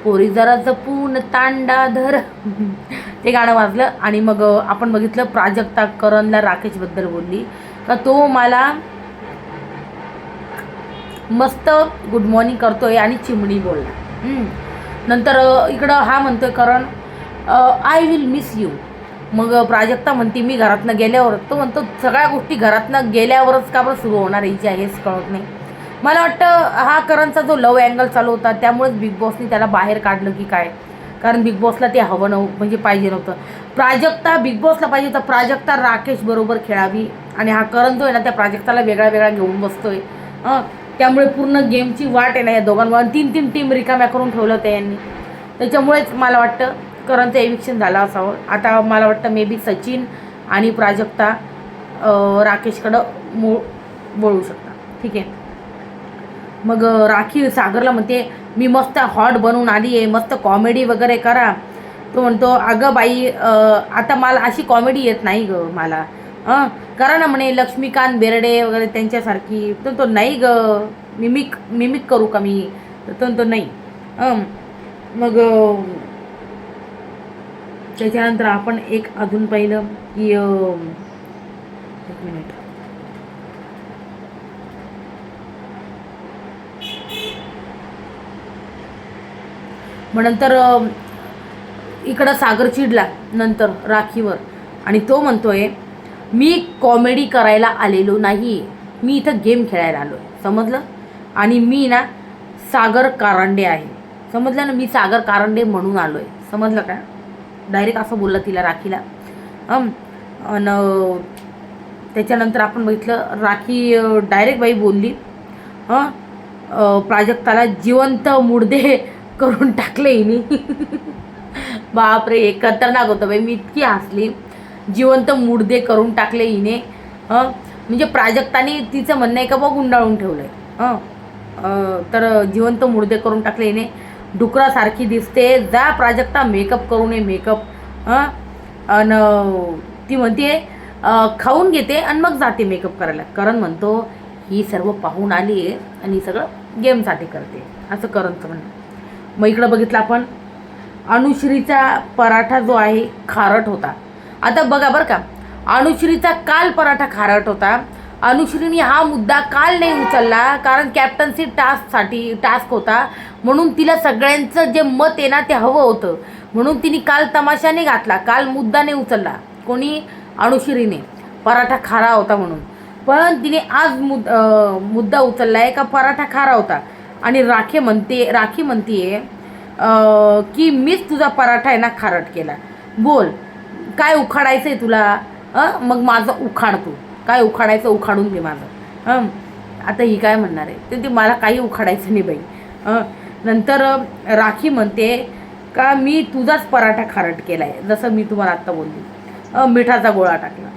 [SPEAKER 1] पोरी जरा जपून तांडा धर ते गाणं वाजलं. आणि मग आपण बघितलं प्राजक्ता करणला राकेशबद्दल बोलली का तो मला मस्त गुड मॉर्निंग करतोय आणि चिमणी बोलला. नंतर इकडं हा म्हणतोय करण आय विल मिस यू. मग प्राजक्ता म्हणते मी घरातनं गेल्यावर, तो म्हणतो सगळ्या गोष्टी घरातनं गेल्यावरच का बरं सुरू होणार याची हेच कळत नाही. मला वाटतं हा करणचा जो लव अँगल चालू होता त्यामुळेच बिग बॉसने त्याला बाहेर काढलं की काय, कारण बिग बॉसला ते हवं नव्हतं, म्हणजे पाहिजे नव्हतं. प्राजक्ता बिग बॉसला पाहिजे होतं प्राजक्ता राकेश बरोबर खेळावी, आणि हा करण जो आहे ना त्या प्राजक्ताला वेगळा वेगळा घेऊन बसतोय. त्यामुळे पूर्ण गेमची वाट आहे ना या दोघांवर, 3 टीम रिकाम्या करून ठेवलं होतं यांनी. त्याच्यामुळेच मला वाटतं करणचं एविक्शन झालं असावं. आता मला वाटतं मे बी सचिन आणि प्राजक्ता राकेशकडं वळू शकता. ठीक आहे. मग राखी सागरला म्हणते मी मस्त हॉट बनवून आली आहे, मस्त कॉमेडी वगैरे करा. तो म्हणतो अगं बाई आता मला अशी कॉमेडी येत नाही ग मला, करा ना म्हणे लक्ष्मीकांत बेर्डे वगैरे त्यांच्यासारखी. तो नाही ग, मिमिक करू का मी, तो नाही. मग त्याच्यानंतर आपण एक अजून पाहिलं की एक मिनिट, मग नंतर इकडं सागर चिडला नंतर राखीवर, आणि तो म्हणतोय मी कॉमेडी करायला आलेलो नाही, मी इथं गेम खेळायला आलो आहे, समजलं. आणि मी ना सागर कारंडे आहे, समजलं ना, मी सागर कारंडे म्हणून आलो आहे, समजलं का. डायरेक्ट असं बोललं तिला राखीला. आणि त्याच्यानंतर आपण बघितलं राखी डायरेक्ट बाई बोलली प्राजक्ताला जिवंत मुर्दे करून टाकले हिने. बापरे हे खतरनाक होतं बाई, मी इतकी हसली. जिवंत मुर्दे करून टाकले हिने. म्हणजे प्राजक्ताने तिचं म्हणणं आहे का बघ गुंडाळून ठेवलंय. तर जिवंत मुर्दे करून टाकले हिने, डुकरासारखी दिसते, जा प्राजक्ता मेकअप करू नये मेकअप. आणि ती म्हणते खाऊन घेते आणि मग जाते मेकअप करायला. करण म्हणतो ही सर्व पाहून आली आहे आणि सगळं गेमसाठी करते, असं करणचं म्हणणं. मग इकडं बघितलं आपण अनुश्रीचा पराठा जो आहे खारट होता. आता बघा बरं का, अनुश्रीचा काल पराठा खारट होता. अनुश्रीने हा मुद्दा काल नाही उचलला कारण कॅप्टन्सी टास्क होता, म्हणून तिला सगळ्यांचं जे मत आहे ना ते हवं होतं, म्हणून तिने काल तमाशाने घातला, काल मुद्दा नाही उचलला. कोणी? अनुश्रीने. पराठा खारा होता म्हणून. पण तिने आज मुद्दा उचलला आहे का पराठा खारा होता. आणि राखी म्हणतीये की मीच तुझा पराठा आहे ना खारट केला. बोल काय उखाडायचं आहे तुला? मग माझं उखाड, तू काय उखाडायचं उखाडून दे माझं. आता ही काय म्हणणार आहे ते मला काही उखाडायचं नाही बाई. नंतर राखी म्हणते का मी तुझाच पराठा खारट केला आहे, जसं मी तुम्हाला आत्ता बोलली, मिठाचा गोळा टाकला.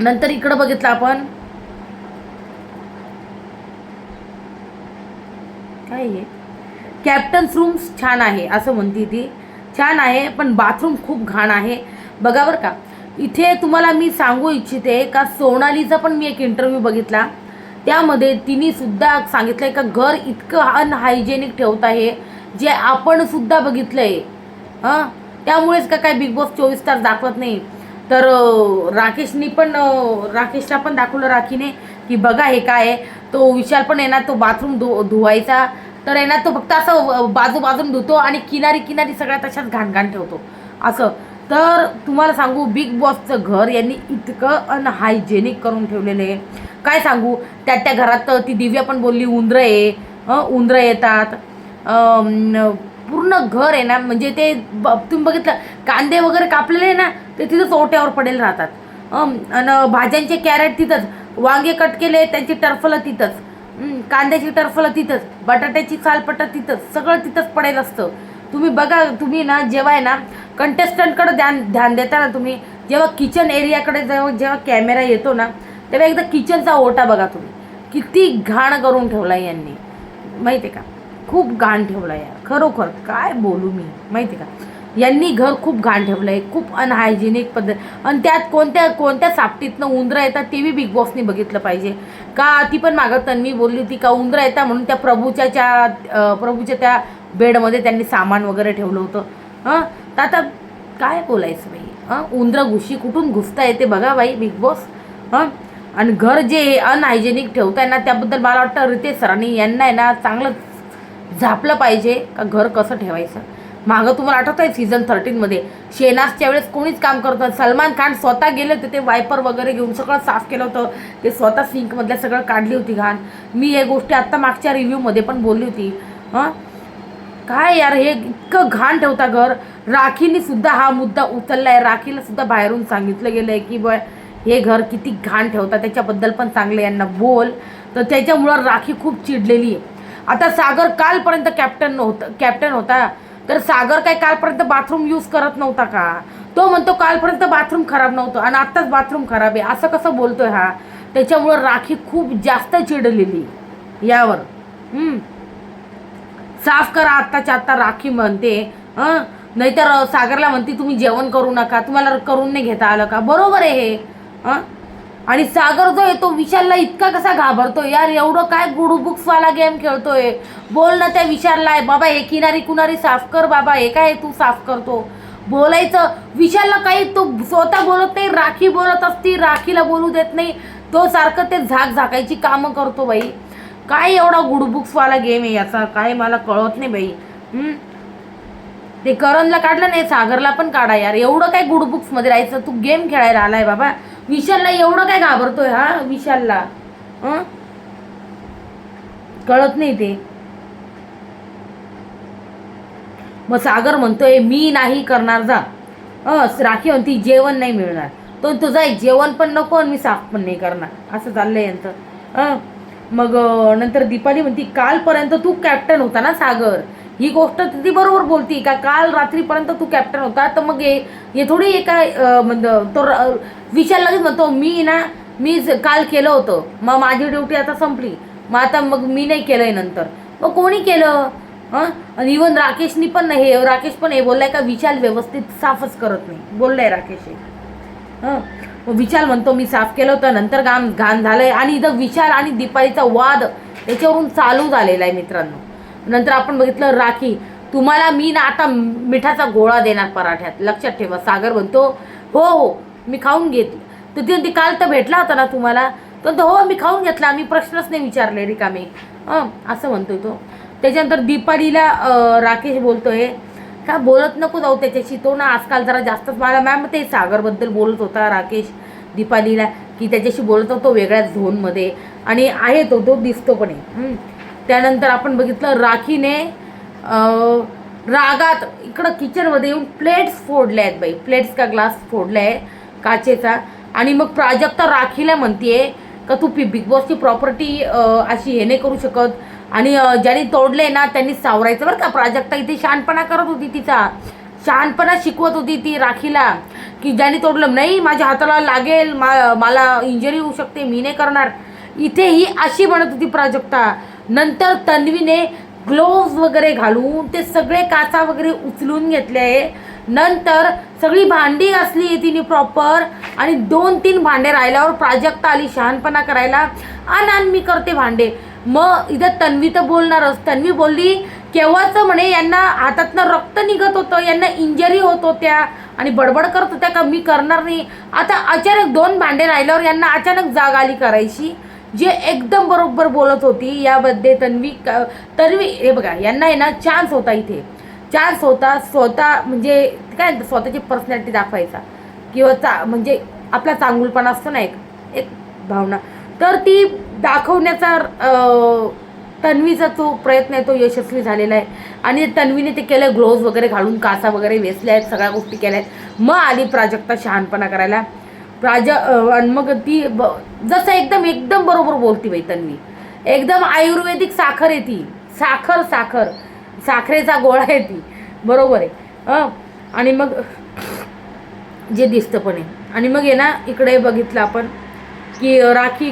[SPEAKER 1] नंतर इकडं बघितलं आपण काय आहे, कॅप्टन्स रूम छान आहे असं म्हणती ती. छान आहे पण बाथरूम खूप घाण आहे. बघा बरं का, इथे तुम्हाला मी सांगू इच्छिते का सोनालीचा पण मी एक इंटरव्ह्यू बघितला, त्यामध्ये तिने सुद्धा सांगितलं आहे का घर इतकं अनहायजेनिक ठेवत आहे जे आपण सुद्धा बघितलं आहे. त्यामुळेच का काय बिग बॉस 24 तास दाखवत नाही. तर राकेशला पण दाखवलं राखीने की बघा हे काय आहे. तो विशाल पण आहे ना, तो बाथरूम धुवायचा तर आहे ना, तो फक्त असं बाजून धुतो आणि किनारी सगळ्यात अशाच घाण ठेवतो असं. तर तुम्हाला सांगू बिग बॉसचं घर यांनी इतकं अनहायजेनिक करून ठेवलेलं आहे, काय सांगू. त्या घरात ती दिव्या पण बोलली उंदरं येतात. पूर्ण घर आहे ना, म्हणजे ते तुम्ही बघितलं कांदे वगैरे कापलेले आहे ना ते तिथंच ओट्यावर पडेल राहतात. आणि भाज्यांचे कॅरेट तिथंच, वांगे कट केले त्यांची टरफलं तिथंच, कांद्याची टरफलं तिथंच, बटाट्याची सालपट्ट तिथंच, सगळं तिथंच पडेल असतं. तुम्ही बघा, तुम्ही ना जेव्हा आहे ना कंटेस्टंटकडे ध्यान देता ना तुम्ही, जेव्हा किचन एरियाकडे जेव्हा कॅमेरा येतो ना तेव्हा एकदा किचनचा ओटा बघा तुम्ही, किती घाण करून ठेवला यांनी, माहिती आहे का? खूप घाण ठेवला यार, खरोखर काय बोलू मी, माहिती आहे का? यांनी घर खूप घाण ठेवलं आहे, खूप अनहायजेनिक पद्धत. आणि त्यात कोणत्या सापटीतनं उंदरं येतात ते बी बिग बॉसनी बघितलं पाहिजे का? ती पण मागं तन्वी बोलली होती का उंदरं येतात म्हणून त्या प्रभूच्या त्या बेडमध्ये त्यांनी सामान वगैरे ठेवलं होतं. तर आता काय बोलायचं बाई? उंदरं घुशी कुठून घुसता येते बघा बाई बिग बॉस. आणि घर जे अनहायजेनिक ठेवताय ना, त्याबद्दल मला वाटतं रितेश सरांनी यांना आहे ना चांगलं झापलं पाहिजे का घर कसं ठेवायचं. मागं तुम्हाला आठवत आहे सीझन 13मध्ये शेनाजच्या वेळेस कोणीच काम करत नाही. सलमान खान स्वतः गेले होते, ते वायपर वगैरे घेऊन सगळं साफ केलं होतं, ते स्वतः सिंकमधल्या सगळं काढली होती घाण. मी हे गोष्टी आत्ता मागच्या रिव्ह्यूमध्ये पण बोलली होती. काय यार हे इतकं घाण ठेवता घर. राखीने सुद्धा हा मुद्दा उचलला आहे, राखीला सुद्धा बाहेरून सांगितलं गेलं आहे की बा हे घर किती घाण ठेवता, त्याच्याबद्दल पण चांगलं यांना बोल. तर त्याच्यामुळं राखी खूप चिडलेली आहे. आता सागर कालपर्यंत कॅप्टन होता, तर सागर काय कालपर्यंत बाथरूम यूज करत नव्हता का? तो म्हणतो कालपर्यंत बाथरूम खराब नव्हतं आणि आत्ताच बाथरूम खराब आहे, असं कसं बोलतोय हा? त्याच्यामुळं राखी खूप जास्त चिडलेली यावर. साफ करा आत्ताच्या आत्ता, राखी म्हणते. नाहीतर सागरला म्हणते तुम्ही जेवण करू नका, तुम्हाला करून नाही घेता आलं का? बरोबर आहे हे. आणि सागर जो आहे तो विशालला इतका कसा घाबरतोय यार? एवढं काय गुडबुक्सवाला गेम खेळतोय? बोल ना त्या विशालला, बाबा हे किनारी कुणारी साफ कर बाबा, हे काय तू साफ करतो? बोलायचं विशालला काही, तो स्वतः बोलत नाही, राखी बोलत असती, राखीला बोलू देत नाही, तो सारखं ते झाकायची कामं करतो बाई. काय एवढा गुडबुक्सवाला गेम आहे याचा, काय मला कळत नाही बाई. ते करणला काढलं नाही, सागरला पण काढा यार. एवढं काय गुडबुक्समध्ये राहायचं? तू गेम खेळायला आलाय बाबा. विशालला एवढं काय घाबरतोय हा? विशालला कळत नाही ते. मग सागर म्हणतोय मी नाही करणार जा. राखी म्हणती जेवण नाही मिळणार, तो तुझा जेवण पण नको आणि मी साफ पण नाही करणार, असं चाललंय यांचं. मग नंतर दीपाली म्हणती कालपर्यंत तू कॅप्टन होता ना सागर, ही गोष्ट ती बरोबर बोलती का? काल रात्रीपर्यंत तू कॅप्टन होता, तर मग हे थोडी काय तो विशाल लगेच म्हणतो मी काल केलं होतं, मग माझी ड्युटी आता संपली, मग आता मग मी नाही केलंय नंतर. मग कोणी केलं? आणि इवन राकेशनी पण राकेश पण हे बोललाय का विशाल व्यवस्थित साफच करत नाही, बोललाय राकेश हे. मग विशाल म्हणतो मी साफ केलं होतं, नंतर घाण झालंय. आणि इथं विशाल आणि दीपालीचा वाद त्याच्यावरून चालू झालेला आहे मित्रांनो. नंतर आपण बघितलं राखी, तुम्हाला मी ना आता मिठाचा गोळा देणार पराठ्यात, लक्षात ठेवा. सागर म्हणतो हो हो मी खाऊन घेतलं. तर ती काल तर भेटला होता ना तुम्हाला, तर हो मी खाऊन घेतला, मी प्रश्नच नाही विचारले रिकामे, असं म्हणतोय तो. त्याच्यानंतर दीपालीला राकेश बोलतोय का बोलत नको जाऊ त्याच्याशी, तो ना आजकाल जरा जास्तच, मला मॅम ते सागरबद्दल बोलत होता राकेश दीपालीला की त्याच्याशी बोलत होतो वेगळ्याच झोनमध्ये, आणि आहे तो दिसतो पण आहे. त्यानंतर आपण बघितलं राखीने रागात इकडं किचनमध्ये येऊन प्लेट्स फोडल्या आहेत बाई, प्लेट्स का ग्लास फोडला आहे काचेचा. आणि मग प्राजक्ता राखीला म्हणतीये का तू बिग बॉसची प्रॉपर्टी अशी हे नाही करू शकत, आणि ज्यांनी तोडले ना त्यांनी सावरायचं बरं का. प्राजक्ता इथे शहाणपणा करत होती, तिचा शहाणपणा शिकवत होती ती राखीला की ज्यांनी तोडलं नाही माझ्या हाताला लागेल, मला इंजरी होऊ शकते, मी नाही करणार. इथे ही अशी म्हणत होती प्राजक्ता. नंतर तन्वीने ग्लोव्ज वगैरे घालून ते सगळे काचा वगैरे उचलून घेतले, नंतर सगळी भांडी घासली आहे तिने प्रॉपर, आणि 2-3 भांडे राहिल्यावर प्राजक्ता आली शहाणपणा करायला, आण मी करते भांडे. मग इथं तन्वी तर बोलणारच. तन्वी बोलली केव्हाच म्हणे यांना हातातनं रक्त निघत होतं, यांना इंजरी होत होत्या, आणि बडबड करत होत्या का मी करणार नाही. आता अचानक 2 भांडे राहिल्यावर यांना अचानक जाग आली करायची, जे एकदम बरोबर बोलत होती. यामध्ये तन्वी हे बघा, यांना आहे ना चान्स होता, इथे चान्स होता स्वतः म्हणजे काय स्वतःची पर्सनॅलिटी दाखवायचा, किंवा म्हणजे आपला चांगुलपणा असतो ना एक भावना, तर ती दाखवण्याचा तन्वीचा जो प्रयत्न आहे तो यशस्वी झालेला आहे. आणि तन्वीने ते केलं, ग्लोव्ज वगैरे घालून काचा वगैरे वेचल्या आहेत, सगळ्या गोष्टी केल्या आहेत. मग आली प्राजक्ता शहाणपणा करायला. आणि मग ती जसं एकदम बरोबर बोलती बाई तन्वी, एकदम आयुर्वेदिक साखर आहे ती, साखरेचा गोळा आहे ती, बरोबर आहे. आणि मग जे दिसतं पण आहे. आणि मग आहे ना इकडे बघितलं आपण की राखी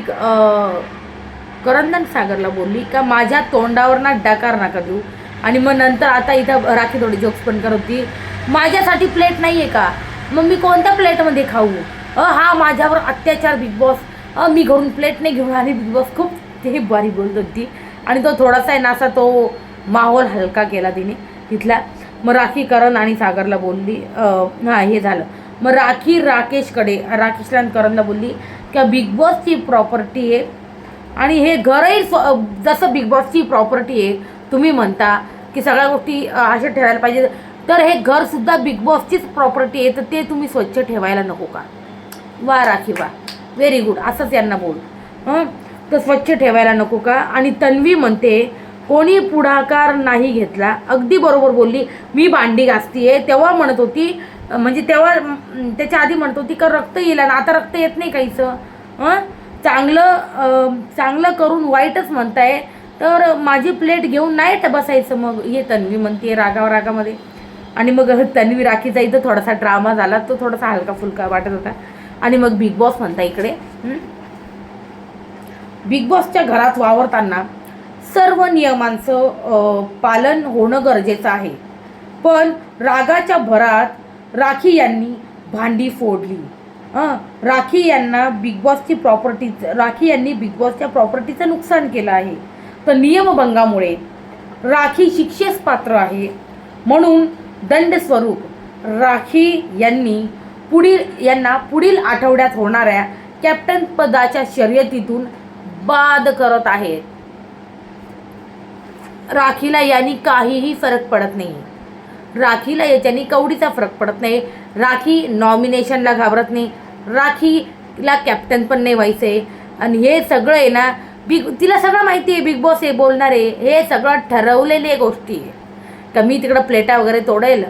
[SPEAKER 1] करंदन सागरला बोलली का माझ्या तोंडावर ना डकार नका देऊ. आणि मग नंतर आता इथं राखी थोडी जोक्स पण करत होती, माझ्यासाठी प्लेट नाही आहे का, मग मी कोणत्या प्लेटमध्ये खाऊ, हा माझ्यावर अत्याचार बिग बॉस, मी घरून प्लेट नाही घेऊन आली. बिग बॉस खूप ते बारी बोलत होती आणि तो थोडासा आहे ना असा तो माहोल हलका केला तिने तिथला. मग राखी करण आणि सागरला बोलली, हां हे झालं. मग राखी राकेशला आणि करणला बोलली का बिग बॉसची प्रॉपर्टी आहे आणि हे घरही जसं बिग बॉसची प्रॉपर्टी आहे तुम्ही म्हणता की सगळ्या गोष्टी अशा ठेवायला पाहिजे, तर हे घरसुद्धा बिग बॉसचीच प्रॉपर्टी आहे, तर ते तुम्ही स्वच्छ ठेवायला नको का. वा राखी वा, व्हेरी गुड, असंच यांना बोल. तर स्वच्छ ठेवायला नको का. आणि तन्वी म्हणते कोणी पुढाकार नाही घेतला, अगदी बरोबर बोलली. मी भांडी घासतीये तेव्हा म्हणत होती, म्हणजे तेव्हा त्याच्या आधी म्हणत होती का रक्त येईल आणि आता रक्त येत नाही काहीचं. चांगलं करून वाईटच म्हणताय, तर माझी प्लेट घेऊन नाही बसायचं. मग हे तन्वी म्हणते रागामध्ये. आणि मग तन्वी राखीचा इथं थोडासा ड्रामा झाला, तो थोडासा हलका फुलका वाटत होता. आणि मग बिग बॉस म्हणता इकडे, बिग बॉसच्या घरात वावरताना सर्व नियमांचं पालन होणं गरजेचं आहे, पण रागाच्या भरात राखी यांनी भांडी फोडली. राखी यांनी बिग बॉसच्या प्रॉपर्टीचं नुकसान केलं आहे, तर नियमभंगामुळे राखी शिक्षेस पात्र आहे. म्हणून दंड स्वरूप राखी यांना पुढील आठवड्यात होणाऱ्या कॅप्टन पदाच्या शर्यतीतून बाद करत आहेत. राखीला यांनी काहीही फरक पडत नाही, राखीला याच्यानी कवडीचा फरक पडत नाही. राखी नॉमिनेशनला घाबरत नाही, राखीला कॅप्टन पण नाही व्हायचं आहे. आणि हे सगळं आहे ना तिला सगळं माहिती आहे, बिग बॉस हे बोलणार आहे, हे सगळं ठरवलेली गोष्टी आहे का मी तिकडं प्लेटा वगैरे तोडेल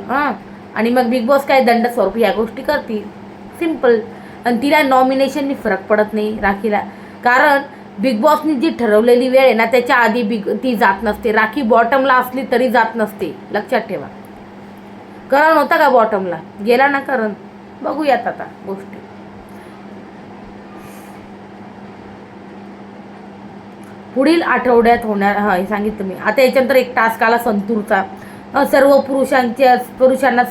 [SPEAKER 1] आणि मग बिग बॉस काय दंड स्वरूप या गोष्टी करतील, सिम्पल. आणि तिला नॉमिनेशननी फरक पडत नाही राखीला, कारण बिग बॉसनी जी ठरवलेली वेळ आहे ना त्याच्या आधी ती जात नसते. राखी बॉटमला असली तरी जात नसते, लक्षात ठेवा. करण होता का बॉटमला, गेला ना करण. बघूयात आता गोष्टी. पुढील आठवड्यात होणार, हे सांगितलं मी. आता याच्यानंतर एक टास्क आला संतूरचा. सर्व पुरुषांना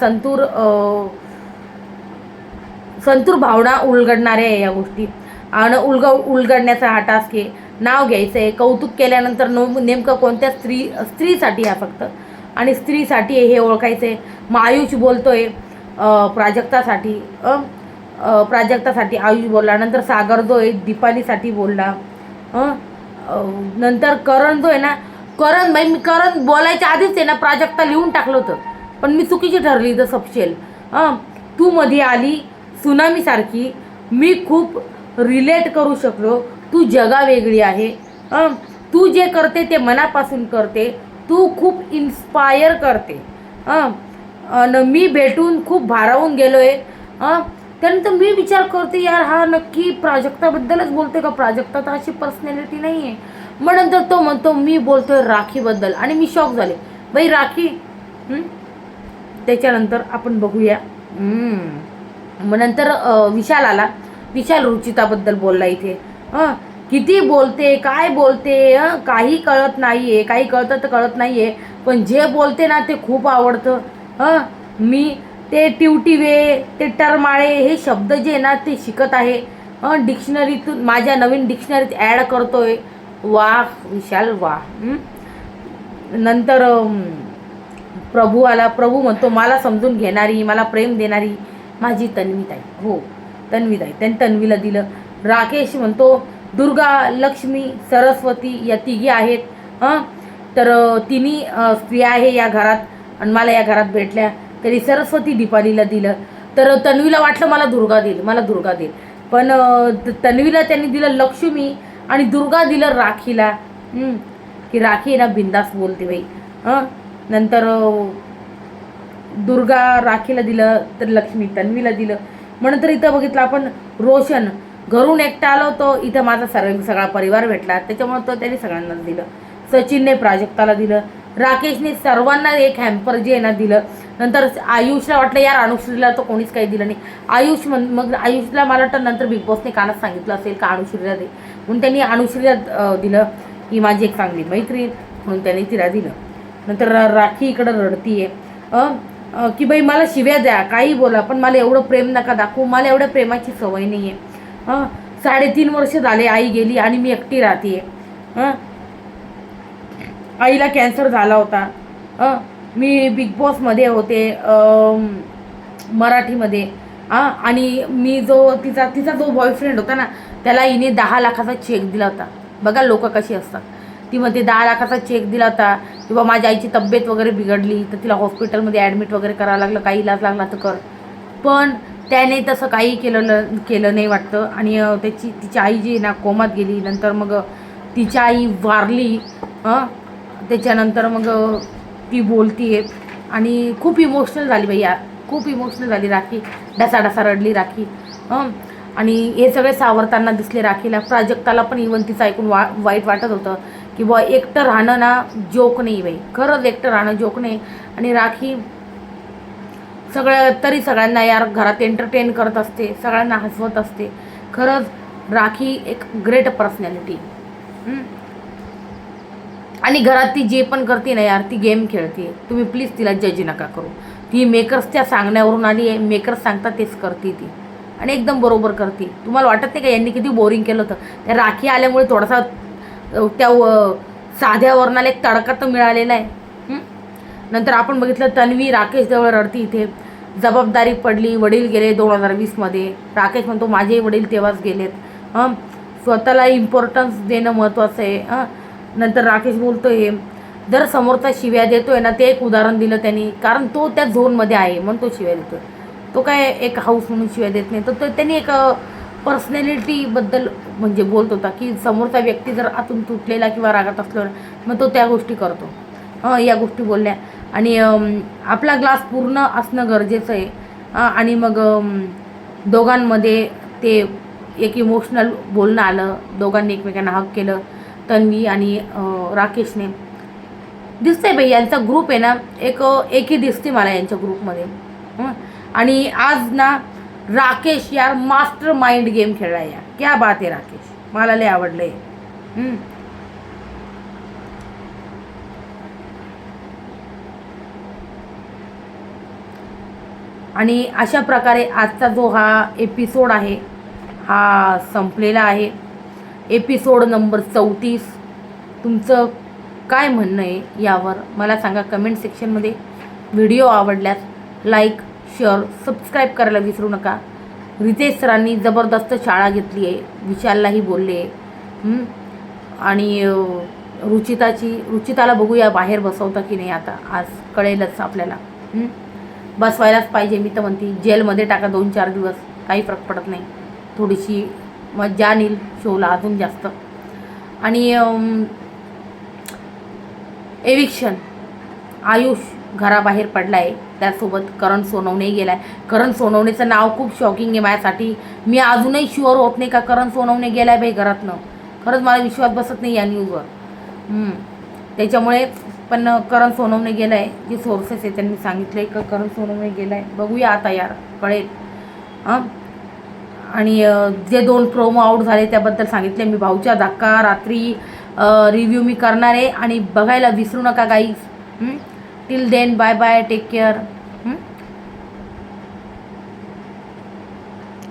[SPEAKER 1] संतूर भावना उलगडणाऱ्या आहे या गोष्टी. आणि उलगडण्याचा हा टास्क आहे. नाव घ्यायचं आहे, कौतुक केल्यानंतर नेमकं कोणत्या स्त्रीसाठी हा फक्त, आणि स्त्रीसाठी हे ओळखायचं आहे. मग आयुष बोलतोय प्राजक्तासाठी आयुष बोलला. नंतर सागर जो आहे दीपालीसाठी बोलला. नंतर करण जो आहे ना, मी करण बोलायच्या आधीच आहे ना प्राजक्ता लिहून टाकलं होतं, पण मी चुकीची ठरली तर सपशेल. तू मध्ये आली सुनामीसारखी, मी खूप रिलेट करू शकलो. तू जगा वेगळी आहे, तू जे करते ते मनापासून करते, तू खूप इन्स्पायर करते. मी भेटून खूप भारावून गेलो आहे. त्यानंतर मी विचार करते यार हा नक्की प्राजक्ताबद्दलच बोलते का, प्राजक्ता तर अशी पर्सनॅलिटी नाही आहे. मग नंतर तो म्हणतो मी बोलतोय राखीबद्दल, आणि मी शॉक झाले बाई राखी. त्याच्यानंतर आपण बघूया. मग नंतर विशाल आला. विशाल रुचिताबद्दल बोलला इथे. किती बोलते, काय बोलते, काही कळत नाही आहे, काही कळतं तर कळत नाही आहे, पण जे बोलते ना ते खूप आवडतं. मी ते टिवटिवे, ते टरमाळे हे शब्द जे आहे ना ते शिकत आहे. डिक्शनरीतून माझ्या नवीन डिक्शनरीत ॲड करतोय. वाह विशाल वाह. नंतर प्रभू आला. प्रभू म्हणतो मला समजून घेणारी, मला प्रेम देणारी माझी तन्वीताई. हो तन्वीताई, त्यांनी तन्वीला दिलं. राकेश म्हणतो दुर्गा, लक्ष्मी, सरस्वती या तिघी आहेत. तर तिन्ही स्त्रिया आहे या घरात आणि मला या घरात भेटल्या, तरी सरस्वती दीपालीला दिलं. तर तन्वीला वाटलं मला दुर्गा देईल, पण तन्वीला त्यांनी दिलं लक्ष्मी आणि दुर्गा दिलं राखीला. की राखी ना बिंदास बोलते बाई. नंतर दुर्गा राखीला दिलं, तर लक्ष्मी तन्वीला दिलं. म्हणून तर इथं बघितलं आपण रोशन घरून एकटा आलो होतो, इथं माझा सगळा परिवार भेटला, त्याच्यामुळे तो त्यांनी सगळ्यांनाच दिलं. सचिनने प्राजक्ताला दिलं. राकेशने सर्वांना एक हॅम्पर जे आहे ना दिलं. नंतर आयुषला वाटलं यार अनुश्रीला तर कोणीच काही दिलं नाही. मग आयुषला मला वाटतं नंतर बिग बॉसने कानात सांगितलं असेल का अनुश्रीला दे, म्हणून त्यांनी अनुश्रीला दिलं. ही माझी एक चांगली मैत्रीण म्हणून त्यांनी तिला दिलं. नंतर राखी इकडं रडतीये की बाई मला शिव्या द्या काही बोला, पण मला एवढं प्रेम नका दाखवू, मला एवढ्या प्रेमाची सवय नाही आहे. 3.5 वर्ष झाले आई गेली आणि मी एकटी राहते. आईला कॅन्सर झाला होता. मी बिग बॉसमध्ये होते मराठीमध्ये. आणि मी तिचा जो बॉयफ्रेंड होता ना त्याला हिने 10 लाखाचा चेक दिला होता. बघा लोक कशी असतात. ती म्हणते 10 लाखाचा चेक दिला होता किंवा माझ्या आईची तब्येत वगैरे बिघडली तर तिला हॉस्पिटलमध्ये ॲडमिट वगैरे करावं लागलं, काही इलाज लागला तर कर. पण त्याने तसं काही केलं नाही वाटतं. आणि तिची आई जी ना कोमात गेली. नंतर मग तिची आई वारली. त्याच्यानंतर मग ती बोलतीये आणि खूप इमोशनल झाली भैया, खूप इमोशनल झाली राखी. डसा रडली राखी. आणि हे सगळे सावरताना दिसले राखीला. प्राजक्ताला पण इव्हन तिचं ऐकून वाईट वाटत होतं की बुवा एकटं राहणं ना जोक नाही बाई, खरंच एकटं राहणं जोक नाही. आणि राखी सगळ्यांना यार घरात एंटरटेन करत असते, सगळ्यांना हसवत असते. खरंच राखी एक ग्रेट पर्सनॅलिटी. आणि घरात ती जे पण करते ना यार, ती गेम खेळते. तुम्ही प्लीज तिला जज नका करू. ती मेकर्सच्या सांगण्यावरून आली आहे. मेकर्स सांगतात तेच करते ती आणि एकदम बरोबर करते. तुम्हाला वाटत नाही का यांनी किती बोरिंग केलं होतं? त्या राखी आल्यामुळे थोडासा त्या साध्या वर्णाला एक तडका तर मिळालेला आहे. नंतर आपण बघितलं तन्वी राकेशजवळ रडती. इथे जबाबदारी पडली, वडील गेले 2020मध्ये. राकेश म्हणतो माझे वडील तेव्हाच गेलेत. स्वतःला इम्पॉर्टन्स देणं महत्त्वाचं आहे. नंतर राकेश बोलतो हे जर समोरचा शिव्या देतोय ना, ते एक उदाहरण दिलं त्यांनी, कारण तो त्या झोनमध्ये आहे म्हणून तो शिव्या देतोय. तो काय एक हाऊस म्हणून शिव्या देत नाही. तर त्यांनी एक पर्सनॅलिटीबद्दल म्हणजे बोलत होता की समोरचा व्यक्ती जर आतून तुटलेला किंवा रागात असल्यावर मग तो त्या गोष्टी करतो. या गोष्टी बोलल्या. आणि आपला ग्लास पूर्ण असणं गरजेचं आहे. आणि मग दोघांमध्ये ते एक इमोशनल बोलणं आलं. दोघांनी एकमेकांना हक केलं, तन्वी आणि राकेशने. दिसतंय बाई यांचा ग्रुप आहे ना एकही दिसते मला यांच्या ग्रुपमध्ये. आणि आज ना राकेश यार मास्टर माइंड गेम खेळला यार. क्या बात आहे राकेश, मला लय आवडलंय. आणि अशा प्रकारे आजचा जो हा एपिसोड आहे हा संपलेला आहे. Episode number 34. तुमचं काय म्हणणं आहे यावर मला सांगा कमेंट सेक्शनमध्ये. व्हिडिओ आवडल्यास लाईक, शेअर, सबस्क्राईब करायला विसरू नका. रितेश सरांनी जबरदस्त शाळा घेतली आहे, विशाललाही बोलले. आणि रुचिताला बघूया बाहेर बसवता की नाही, आता आज कळेलच आपल्याला. बसवायलाच पाहिजे. मी तर म्हणते जेलमध्ये टाका 2-4 दिवस, काही फरक पडत नाही. थोडीशी मजा येईल शोला अजून जास्त. आणि एविक्शन आयुष घराबाहेर पडला आहे, त्यासोबत करण सोनवणे गेला आहे. करण सोनवणेचं नाव खूप शॉकिंग आहे माझ्यासाठी. मी अजूनही शुअर होत नाही का करण सोनवणे गेला आहे बाई घरातनं. खरंच मला विश्वास बसत नाही या न्यूजवर. त्याच्यामुळे पण करण सोनवणे गेला आहे. जे सोर्सेस आहे त्यांनी सांगितलं आहे का करण सोनवणे गेला आहे. बघूया आता यार कळेल. आणि जे 2 प्रोमो आउट झाले त्याबद्दल सांगितले मी. भाऊच्या धक्का रात्री रिव्ह्यू मी करणार आहे आणि बघायला विसरू नका guys. Till then bye bye, take care.